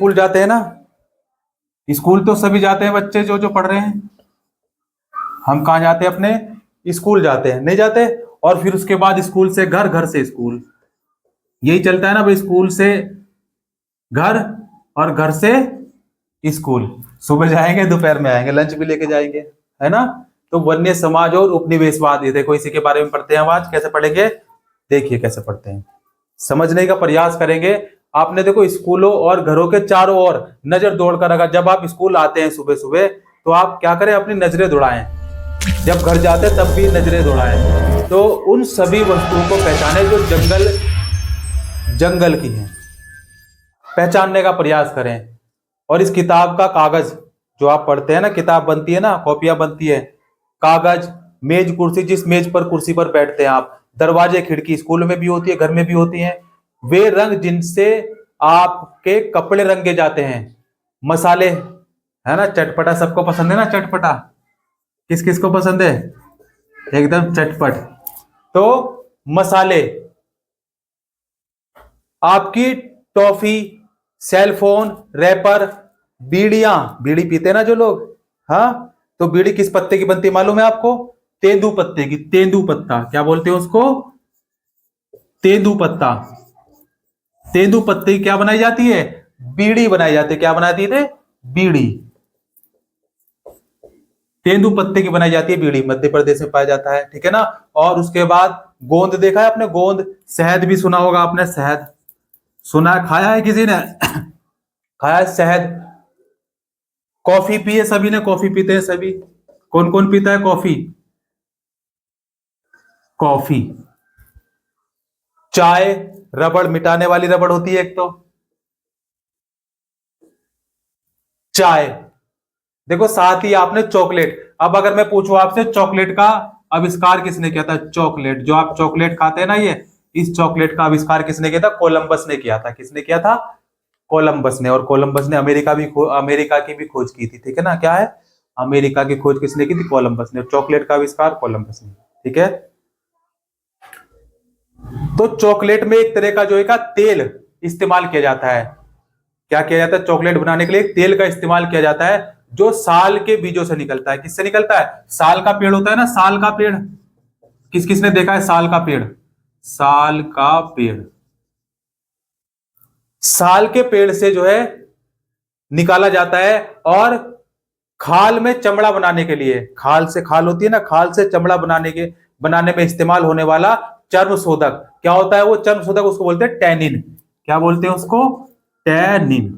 School जाते हैं ना, स्कूल तो सभी जाते हैं बच्चे जो जो पढ़ रहे हैं। हम कहाँ जाते हैं? अपने स्कूल जाते हैं, नहीं जाते? और फिर उसके बाद स्कूल से घर, घर से स्कूल, यही चलता है ना भाई, स्कूल से घर और घर से स्कूल। सुबह जाएंगे, दोपहर में आएंगे, लंच भी लेके जाएंगे, है ना? तो वन्य समाज और उपनिवेशवाद, ये देखो इसी के बारे में पढ़ते हैं। आज कैसे पढ़ेंगे? देखिए कैसे पढ़ते हैं, समझने का प्रयास करेंगे। आपने देखो स्कूलों और घरों के चारों ओर नजर दौड़कर रखा। जब आप स्कूल आते हैं सुबह सुबह तो आप क्या करें? अपनी नजरें दौड़ाएं। जब घर जाते हैं तब भी नजरें दौड़ाएं। तो उन सभी वस्तुओं को पहचाने जो जंगल की हैं, पहचानने का प्रयास करें। और इस किताब का कागज जो आप पढ़ते हैं ना, किताब बनती है ना, कॉपियां बनती है, कागज, मेज, कुर्सी, जिस मेज पर कुर्सी पर बैठते हैं आप, दरवाजे, खिड़की, स्कूल में भी होती है, घर में भी होती हैं, वे रंग जिनसे आपके कपड़े रंगे जाते हैं, मसाले, है ना, चटपटा सबको पसंद है ना, चटपटा किस किस को पसंद है? एकदम चटपट। तो मसाले, आपकी टॉफी, सेलफोन, रैपर, बीड़ियां, बीड़ी पीते हैं ना जो लोग, हाँ, तो बीड़ी किस पत्ते की बनती है मालूम है आपको? तेंदू पत्ते की। तेंदू पत्ता, क्या बोलते हैं उसको? तेंदू पत्ता। तेंदू पत्ते की क्या बनाई जाती है? बीड़ी बनाई जाती है। क्या बनाती है? बीड़ी। तेंदू पत्ते की बनाई जाती है बीड़ी, मध्य प्रदेश में पाया जाता है, ठीक है ना? और उसके बाद गोंद, देखा है आपने? गोंद। शहद भी सुना होगा आपने, शहद सुना है, खाया है किसी ने? खाया है शहद। कॉफी पी है सभी ने? कॉफी पीते हैं सभी? कौन कौन पीता है कॉफी? कॉफी। चाय, रबड़, मिटाने वाली रबड़ होती है एक तो, चाय। देखो साथ ही आपने चॉकलेट। अब अगर मैं पूछूं आपसे, चॉकलेट का आविष्कार किसने किया था? चॉकलेट, जो आप चॉकलेट खाते हैं ना, ये, इस चॉकलेट का आविष्कार किसने किया था? कोलंबस ने किया था। किसने किया था? कोलंबस ने। और कोलंबस ने अमेरिका की भी खोज की थी, ठीक है ना? क्या है? अमेरिका की खोज किसने की थी? कोलंबस ने। चॉकलेट का आविष्कार कोलंबस ने, ठीक है? तो चॉकलेट में एक तरह का जो है का तेल इस्तेमाल किया जाता है। क्या किया जाता है? चॉकलेट बनाने के लिए एक तेल का इस्तेमाल किया जाता है, जो साल के बीजों से निकलता है। किससे निकलता है? साल का पेड़ होता है ना, साल का पेड़। किस किसने देखा है साल का पेड़? साल का पेड़, साल के पेड़ से जो है निकाला जाता है। और खाल में चमड़ा बनाने के लिए, खाल से, खाल होती है ना, खाल से चमड़ा बनाने में इस्तेमाल होने वाला चर्म शोधक, क्या होता है वो चर्म शोधक? उसको बोलते हैं टैनिन। क्या बोलते हैं उसको? टैनिन।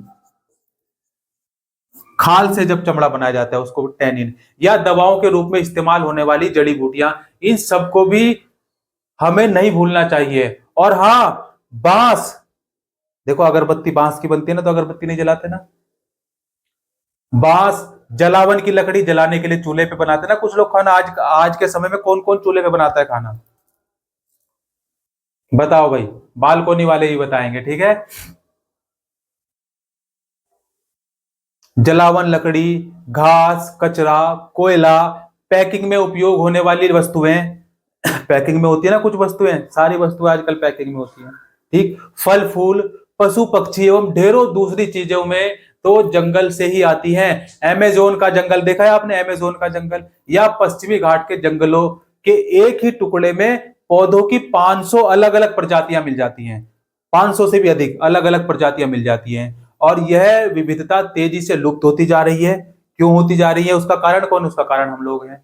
खाल से जब चमड़ा बनाया जाता है उसको टैनिन। या दवाओं के रूप में इस्तेमाल होने वाली जड़ी बूटियां, इन सबको भी हमें नहीं भूलना चाहिए। और हाँ, बांस, देखो अगरबत्ती बांस की बनती है ना, तो अगरबत्ती नहीं जलाते ना? बांस, जलावन की लकड़ी जलाने के लिए चूल्हे पे बनाते ना कुछ लोग खाना। आज के समय में कौन कौन चूल्हे पे बनाता है खाना? बताओ भाई, बालकोनी वाले ही बताएंगे, ठीक है? जलावन लकड़ी, घास, कचरा, कोयला, पैकिंग में उपयोग होने वाली वस्तुएं, पैकिंग में होती है ना कुछ वस्तुएं, सारी वस्तुएं आजकल पैकिंग में होती हैं, ठीक? फल फूल, पशु पक्षी एवं ढेरों दूसरी चीजों में तो जंगल से ही आती हैं। अमेजोन का जंगल देखा है आपने? अमेजोन का जंगल या पश्चिमी घाट के जंगलों के एक ही टुकड़े में पौधों की 500 अलग अलग प्रजातियां मिल जाती हैं। 500 से भी अधिक अलग अलग प्रजातियां मिल जाती हैं। और यह विविधता तेजी से लुप्त होती जा रही है। क्यों होती जा रही है? उसका कारण कौन? उसका कारण हम लोग हैं,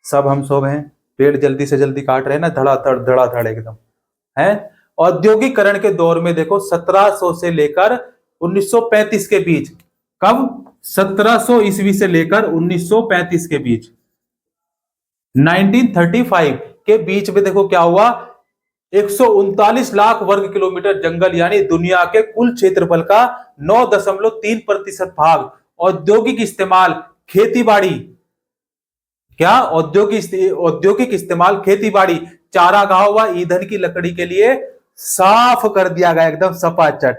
हम सब हैं। पेड़ जल्दी से जल्दी काट रहे हैं ना, धड़ाधड़ एकदम, है। औद्योगिकरण के दौर में देखो 1700 से लेकर 1935 के बीच, कब? 1700 ईस्वी से लेकर 1935 के बीच, 1935 के बीच में देखो क्या हुआ? 139 लाख वर्ग किलोमीटर जंगल, यानी दुनिया के कुल क्षेत्रफल का 9.3% भाग औद्योगिक इस्तेमाल, खेतीबाड़ी, क्या? औद्योगिक इस्तेमाल, खेतीबाड़ी, चारागाह व ईंधन की लकड़ी के लिए साफ कर दिया गया, एकदम सपाचट,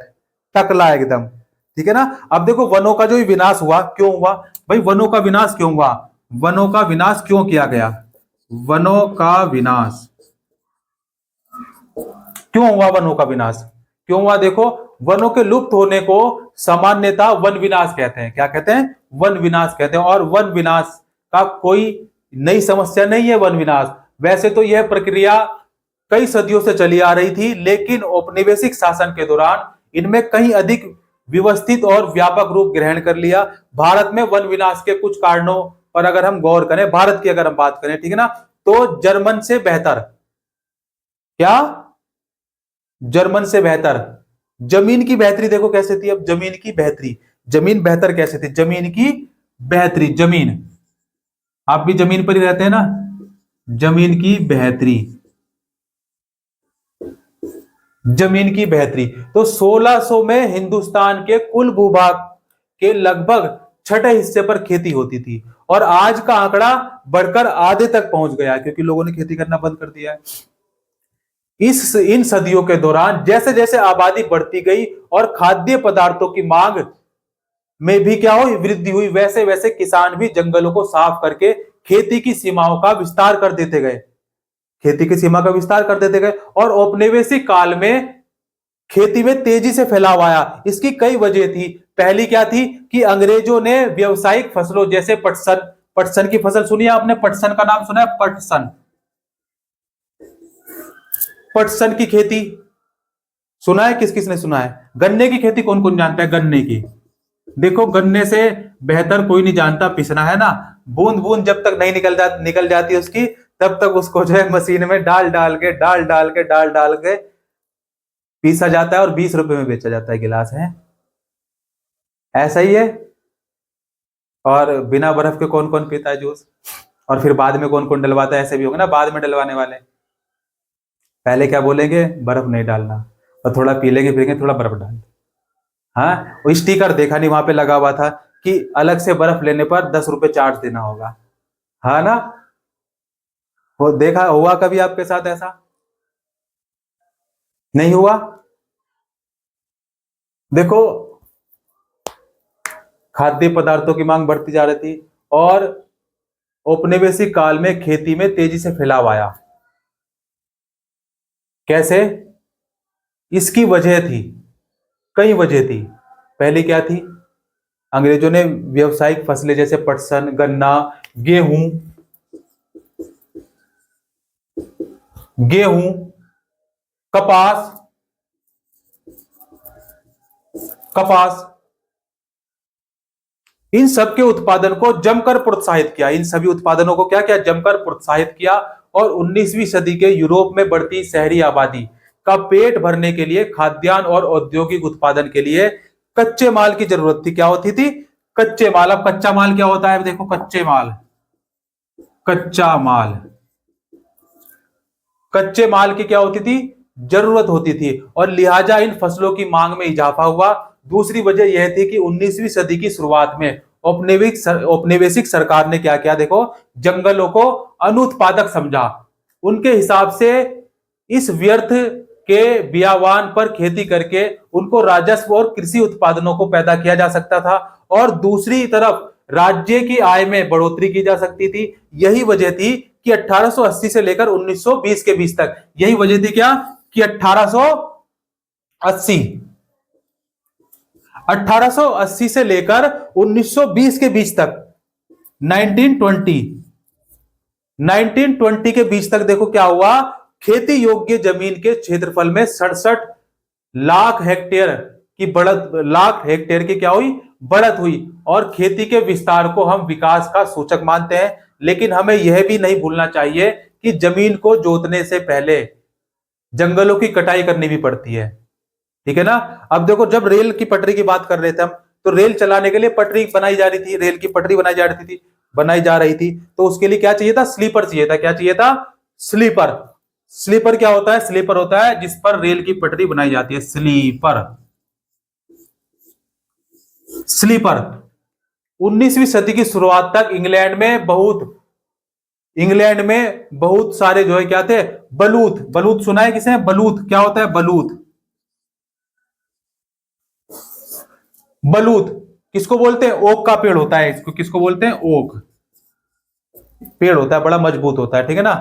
टकला एकदम, ठीक है ना? अब देखो वनों का जो विनाश हुआ, क्यों हुआ भाई? वनों का विनाश क्यों हुआ? वनों का विनाश क्यों किया गया? वनों का विनाश क्यों हुआ? वनों का विनाश क्यों हुआ? देखो, वनों के लुप्त होने को सामान्यतः वन विनाश कहते हैं। क्या कहते हैं? वन विनाश कहते हैं। और वन विनाश का कोई नई समस्या नहीं है वन विनाश। वैसे तो यह प्रक्रिया कई सदियों से चली आ रही थी, लेकिन औपनिवेशिक शासन के दौरान इनमें कहीं अधिक व्यवस्थित और व्यापक रूप ग्रहण कर लिया। भारत में वन विनाश के कुछ कारणों पर अगर हम गौर करें, भारत की अगर हम बात करें, ठीक है ना, तो जर्मन से बेहतर, क्या? जर्मन से बेहतर। जमीन की बेहतरी देखो कैसे थी। अब जमीन की बेहतरी, जमीन बेहतर कैसे थी? जमीन की बेहतरी, जमीन, आप भी जमीन पर ही रहते हैं ना, जमीन की बेहतरी, जमीन की बेहतरी। तो 1600 में हिंदुस्तान के कुल भूभाग के लगभग छठे हिस्से पर खेती होती थी, और आज का आंकड़ा बढ़कर आधे तक पहुंच गया, क्योंकि लोगों ने खेती करना बंद कर दिया है। इन सदियों के दौरान जैसे जैसे आबादी बढ़ती गई और खाद्य पदार्थों की मांग में भी क्या हुई? वृद्धि हुई, वैसे वैसे किसान भी जंगलों को साफ करके खेती की सीमाओं का विस्तार कर देते गए, खेती की सीमा का विस्तार कर देते गए। और औपनिवेशिक काल में खेती में तेजी से फैलाव आया। इसकी कई वजह थी। पहली क्या थी कि अंग्रेजों ने व्यवसायिक फसलों जैसे पटसन, पटसन की फसल सुनी है आपने? पटसन का नाम सुना है? पटसन, पटसन की खेती सुना है? किस किसने सुना है? गन्ने की खेती कौन कौन जानता है? गन्ने की, देखो गन्ने से बेहतर कोई नहीं जानता पिसना, है ना। बूंद बूंद जब तक नहीं निकल जाती उसकी, तब तक उसको जो है मशीन में डाल डाल के पीसा जाता है और 20 रुपए में बेचा जाता है गिलास, है ऐसा ही है। और बिना बर्फ के कौन कौन पीता है जूस? और फिर बाद में कौन कौन डलवाता है? ऐसे भी होगा ना बाद में डलवाने वाले, पहले क्या बोलेंगे? बर्फ नहीं डालना, और थोड़ा पी लेंगे फिर थोड़ा बर्फ डाल। हाँ, वो स्टिकर देखा नहीं वहां पे लगा हुआ था कि अलग से बर्फ लेने पर 10 रुपए चार्ज देना होगा, हाँ ना। वो देखा हुआ कभी आपके साथ? ऐसा नहीं हुआ। देखो खाद्य पदार्थों की मांग बढ़ती जा रही थी, और औपनिवेशिक काल में खेती में तेजी से फैलाव आया। कैसे? इसकी वजह थी, कई वजह थी। पहली क्या थी? अंग्रेजों ने व्यावसायिक फसलें जैसे पटसन, गन्ना, गेहूं, गेहूं, कपास, कपास, इन सब के उत्पादन को जमकर प्रोत्साहित किया। इन सभी उत्पादनों को क्या किया? जमकर प्रोत्साहित किया। और 19वीं सदी के यूरोप में बढ़ती शहरी आबादी का पेट भरने के लिए खाद्यान्न और औद्योगिक उत्पादन के लिए कच्चे माल की जरूरत थी। क्या होती थी? कच्चे माल। अब कच्चा माल क्या होता है? देखो कच्चे माल, कच्चा माल, कच्चे माल की क्या होती थी? जरूरत होती थी, और लिहाजा इन फसलों की मांग में इजाफा हुआ। दूसरी वजह यह थी कि 19वीं सदी की शुरुआत में औपनिवेशिक सरकार ने क्या किया? देखो, जंगलों को अनुत्पादक समझा। उनके हिसाब से इस व्यर्थ के बियावान पर खेती करके उनको राजस्व और कृषि उत्पादनों को पैदा किया जा सकता था, और दूसरी तरफ राज्य की आय में बढ़ोतरी की जा सकती थी। यही वजह थी कि 1880 से लेकर 1920 के बीच तक, यही वजह थी क्या? कि 1880 1880 से लेकर 1920 के बीच तक, 1920 के बीच तक देखो क्या हुआ? खेती योग्य जमीन के क्षेत्रफल में 67 लाख हेक्टेयर की बढ़त, लाख हेक्टेयर की क्या हुई? बढ़त हुई। और खेती के विस्तार को हम विकास का सूचक मानते हैं, लेकिन हमें यह भी नहीं भूलना चाहिए कि जमीन को जोतने से पहले जंगलों की कटाई करनी भी पड़ती है, ठीक है ना। अब देखो, जब रेल की पटरी की बात कर रहे थे हम, तो रेल चलाने के लिए पटरी बनाई जा रही थी, रेल की पटरी बनाई जा रही थी, तो उसके लिए क्या चाहिए था? स्लीपर चाहिए था। क्या चाहिए था? स्लीपर। स्लीपर क्या होता है? स्लीपर होता है जिस पर रेल की पटरी बनाई जाती है, स्लीपर, स्लीपर। 19वीं सदी की शुरुआत तक इंग्लैंड में बहुत सारे जो है क्या थे? बलूत। बलूत सुना है किसने? बलूत क्या होता है? बलूत, बलूत किसको बोलते हैं? ओक का पेड़ होता है इसको, किसको बोलते हैं? ओक पेड़ होता है, बड़ा मजबूत होता है, ठीक है ना।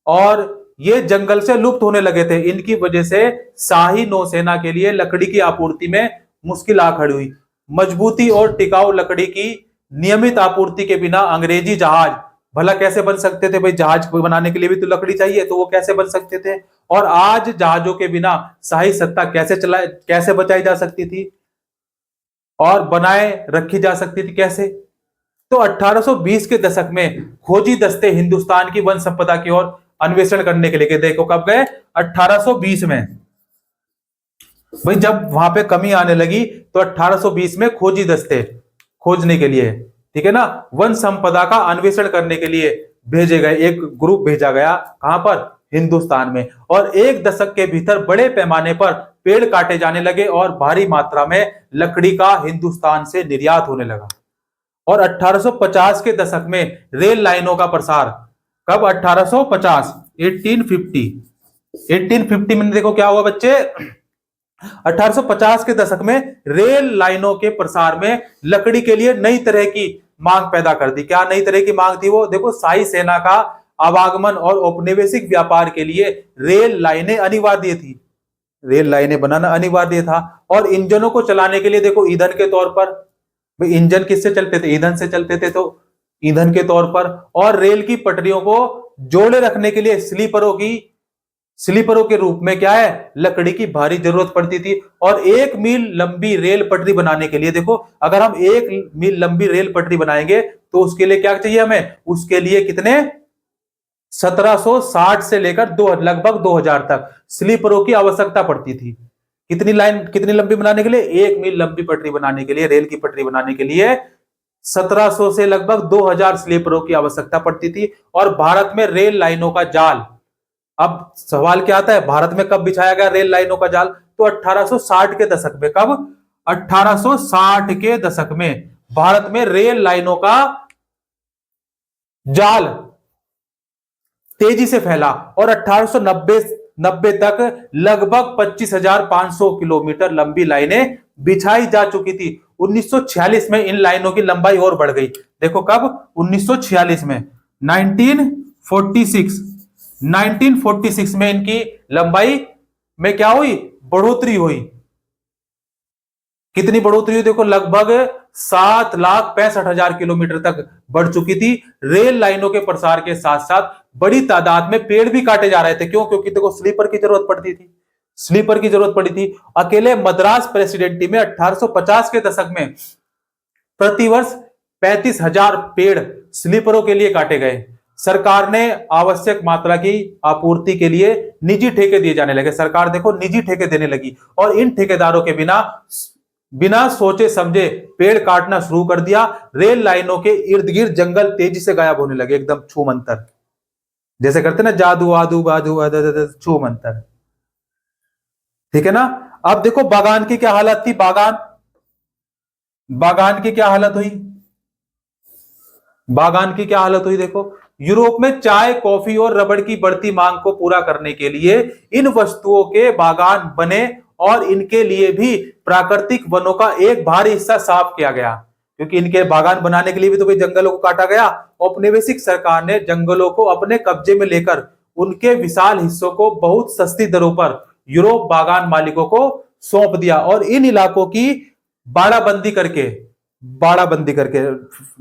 और ये जंगल से लुप्त होने लगे थे। इनकी वजह से शाही नौसेना के लिए लकड़ी की आपूर्ति में मुश्किल आ खड़ी हुई। मजबूती और टिकाऊ लकड़ी की नियमित आपूर्ति के बिना अंग्रेजी जहाज भला कैसे बन सकते थे? भाई जहाज बनाने के लिए भी तो लकड़ी चाहिए, तो वो कैसे बन सकते थे? और आज जहाजों के बिना शाही सत्ता कैसे बचाई जा सकती थी और बनाए रखी जा सकती थी कैसे? तो 1820 के दशक में खोजी दस्ते हिंदुस्तान की वन संपदा की ओर अन्वेषण करने के लिए देखो कब गए? 1820 में। भाई जब वहां पे कमी आने लगी तो 1820 में खोजी दस्ते खोजने के लिए, ठीक है ना, वन संपदा का अन्वेषण करने के लिए भेजे गए, एक ग्रुप भेजा गया। कहां पर? हिंदुस्तान में। और एक दशक के भीतर बड़े पैमाने पर पेड़ काटे जाने लगे और भारी मात्रा में लकड़ी का हिंदुस्तान से निर्यात होने लगा। और 1850 के दशक में रेल लाइनों का प्रसार। कब? 1850, 1850 में देखो क्या हुआ बच्चे? 1850 के दशक में रेल लाइनों के प्रसार में लकड़ी के लिए नई तरह की मांग पैदा कर दी। क्या नई तरह की मांग थी वो? देखो, शाही सेना का आवागमन और औपनिवेशिक व्यापार के लिए रेल लाइनें अनिवार्य थी। रेल लाइनें बनाना अनिवार्य था। और इंजनों को चलाने के लिए देखो ईंधन के तौर पर, भाई इंजन किससे चलते थे? ईंधन से चलते थे, तो ईंधन के तौर पर। और रेल की पटरियों को जोड़े रखने के लिए स्लीपरों के रूप में क्या है? लकड़ी की भारी जरूरत पड़ती थी। और 1 मील लंबी रेल पटरी बनाने के लिए देखो, अगर हम 1 मील लंबी रेल पटरी बनाएंगे तो उसके लिए क्या चाहिए हमें? उसके लिए कितने? 1760 से लेकर लगभग 2000 तक स्लीपरों की आवश्यकता पड़ती थी। कितनी लंबी बनाने के लिए? 1 मील लंबी पटरी बनाने के लिए, रेल की पटरी बनाने के लिए 1700 से लगभग 2000 स्लीपरों की आवश्यकता पड़ती थी। और भारत में रेल लाइनों का जाल, अब सवाल क्या आता है, भारत में कब बिछाया गया रेल लाइनों का जाल? तो 1860 के दशक में। कब? 1860 के दशक में भारत में रेल लाइनों का जाल तेजी से फैला और 1890 तक लगभग 25,500 किलोमीटर लंबी लाइनें बिछाई जा चुकी थी। 1946 में इन लाइनों की लंबाई और बढ़ गई। देखो कब? 1946 में। 1946 में इनकी लंबाई में क्या हुई? बढ़ोतरी हुई। कितनी बढ़ोतरी हुई? देखो लगभग 7,65,000 किलोमीटर तक बढ़ चुकी थी। रेल लाइनों के प्रसार के साथ साथ बड़ी तादाद में पेड़ भी काटे जा रहे थे। क्यों? क्योंकि देखो स्लीपर की जरूरत पड़ती थी, स्लीपर की जरूरत पड़ी थी। अकेले मद्रास प्रेसिडेंसी में 1850 के दशक में प्रतिवर्ष 35,000 पेड़ स्लीपरों के लिए काटे गए। सरकार ने आवश्यक मात्रा की आपूर्ति के लिए निजी ठेके दिए जाने लगे। सरकार देखो निजी ठेके देने लगी और इन ठेकेदारों के बिना सोचे समझे पेड़ काटना शुरू कर दिया। रेल लाइनों के इर्द गिर्द जंगल तेजी से गायब होने लगे, एकदम छू मंतर, जैसे करते ना जादू आदू बादू छू मंतर, ठीक है ना। अब देखो बागान की क्या हालत थी? बागान की क्या हालत हुई? बागान की क्या हालत हुई? देखो यूरोप में चाय, कॉफी और रबड़ की बढ़ती मांग को पूरा करने के लिए इन वस्तुओं के बागान बने और इनके लिए भी प्राकृतिक वनों का एक भारी हिस्सा साफ किया गया, क्योंकि इनके बागान बनाने के लिए भी तो भाई जंगलों को काटा गया। औपनिवेशिक सरकार ने जंगलों को अपने कब्जे में लेकर उनके विशाल हिस्सों को बहुत सस्ती दरों पर यूरोप बागान मालिकों को सौंप दिया और इन इलाकों की बाड़ाबंदी करके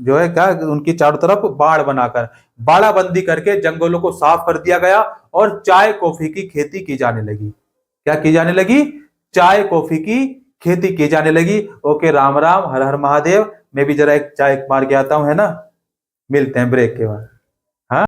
जो है क्या, उनकी चारों तरफ बाड़ाबंदी करके जंगलों को साफ कर दिया गया और चाय कॉफी की खेती की जाने लगी। क्या की जाने लगी? चाय कॉफी की खेती की जाने लगी। ओके, राम राम, हर हर महादेव। मैं भी जरा एक चाय मार के आता हूं, है ना। मिलते हैं ब्रेक के बाद।